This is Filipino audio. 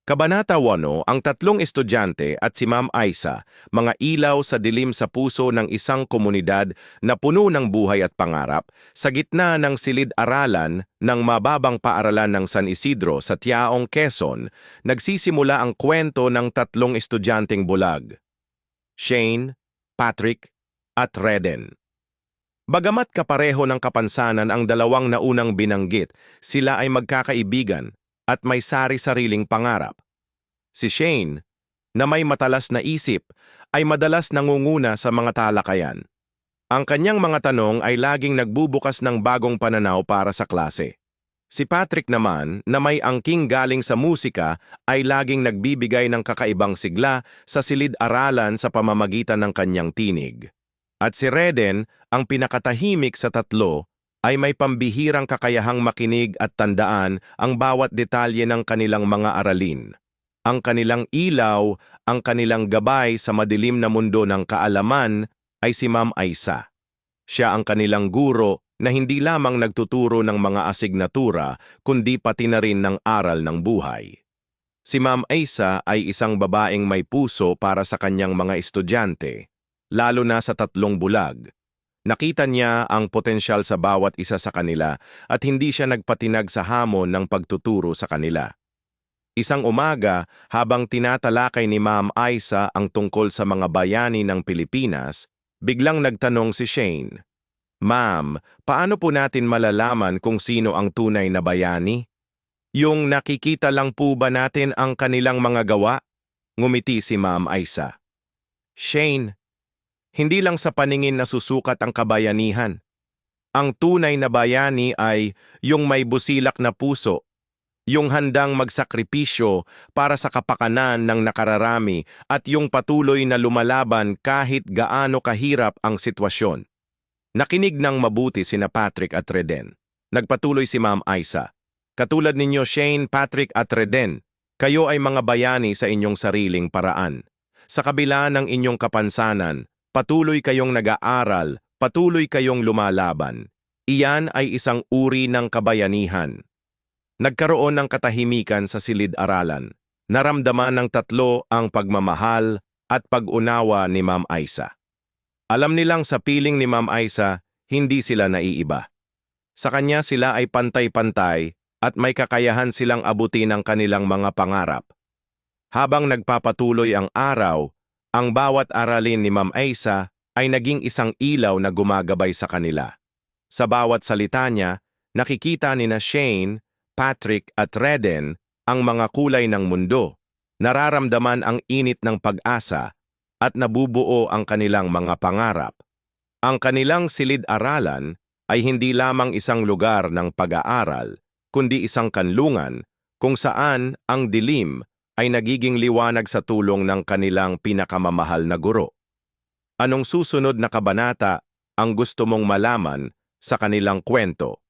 Kabanata 8, ang tatlong estudyante at si Ma'am Aisa, mga ilaw sa dilim sa puso ng isang komunidad na puno ng buhay at pangarap, sa gitna ng silid-aralan ng mababang paaralan ng San Isidro sa Tiaong, Quezon, nagsisimula ang kwento ng tatlong estudyanteng bulag, Shane, Patrick, at Reden. Bagamat kapareho ng kapansanan ang dalawang naunang binanggit, sila ay magkakaibigan at may sari-sariling pangarap. Si Shane, na may matalas na isip, ay madalas nangunguna sa mga talakayan. Ang kanyang mga tanong ay laging nagbubukas ng bagong pananaw para sa klase. Si Patrick naman, na may angking galing sa musika, ay laging nagbibigay ng kakaibang sigla sa silid-aralan sa pamamagitan ng kanyang tinig. At si Reden, ang pinakatahimik sa tatlo, ay may pambihirang kakayahang makinig at tandaan ang bawat detalye ng kanilang mga aralin. Ang kanilang ilaw, ang kanilang gabay sa madilim na mundo ng kaalaman ay si Ma'am Aisa. Siya ang kanilang guro na hindi lamang nagtuturo ng mga asignatura kundi pati na rin ng aral ng buhay. Si Ma'am Aisa ay isang babaeng may puso para sa kanyang mga estudyante, lalo na sa tatlong bulag. Nakita niya ang potensyal sa bawat isa sa kanila at hindi siya nagpatinag sa hamon ng pagtuturo sa kanila. Isang umaga, habang tinatalakay ni Ma'am Aisa ang tungkol sa mga bayani ng Pilipinas, biglang nagtanong si Shane, "Ma'am, paano po natin malalaman kung sino ang tunay na bayani? Yung nakikita lang po ba natin ang kanilang mga gawa?" Ngumiti si Ma'am Aisa. "Shane, hindi lang sa paningin nasusukat ang kabayanihan. Ang tunay na bayani ay yung may busilak na puso, yung handang magsakripisyo para sa kapakanan ng nakararami at yung patuloy na lumalaban kahit gaano kahirap ang sitwasyon." Nakinig ng mabuti sina Patrick at Reden. Nagpatuloy si Ma'am Aisa. "Katulad ninyo Shane, Patrick at Reden, kayo ay mga bayani sa inyong sariling paraan. Sa kabila ng inyong kapansanan, patuloy kayong nag-aaral, patuloy kayong lumalaban. Iyan ay isang uri ng kabayanihan." Nagkaroon ng katahimikan sa silid-aralan. Naramdaman ng tatlo ang pagmamahal at pag-unawa ni Ma'am Aisa. Alam nilang sa piling ni Ma'am Aisa, hindi sila naiiba. Sa kanya sila ay pantay-pantay at may kakayahan silang abutin ang kanilang mga pangarap. Habang nagpapatuloy ang araw, ang bawat aralin ni Ma'am Aisa ay naging isang ilaw na gumagabay sa kanila. Sa bawat salita niya, nakikita ni na Shane, Patrick at Reden ang mga kulay ng mundo, nararamdaman ang init ng pag-asa at nabubuo ang kanilang mga pangarap. Ang kanilang silid-aralan ay hindi lamang isang lugar ng pag-aaral, kundi isang kanlungan kung saan ang dilim ay nagiging liwanag sa tulong ng kanilang pinakamamahal na guro. Anong susunod na kabanata ang gusto mong malaman sa kanilang kwento?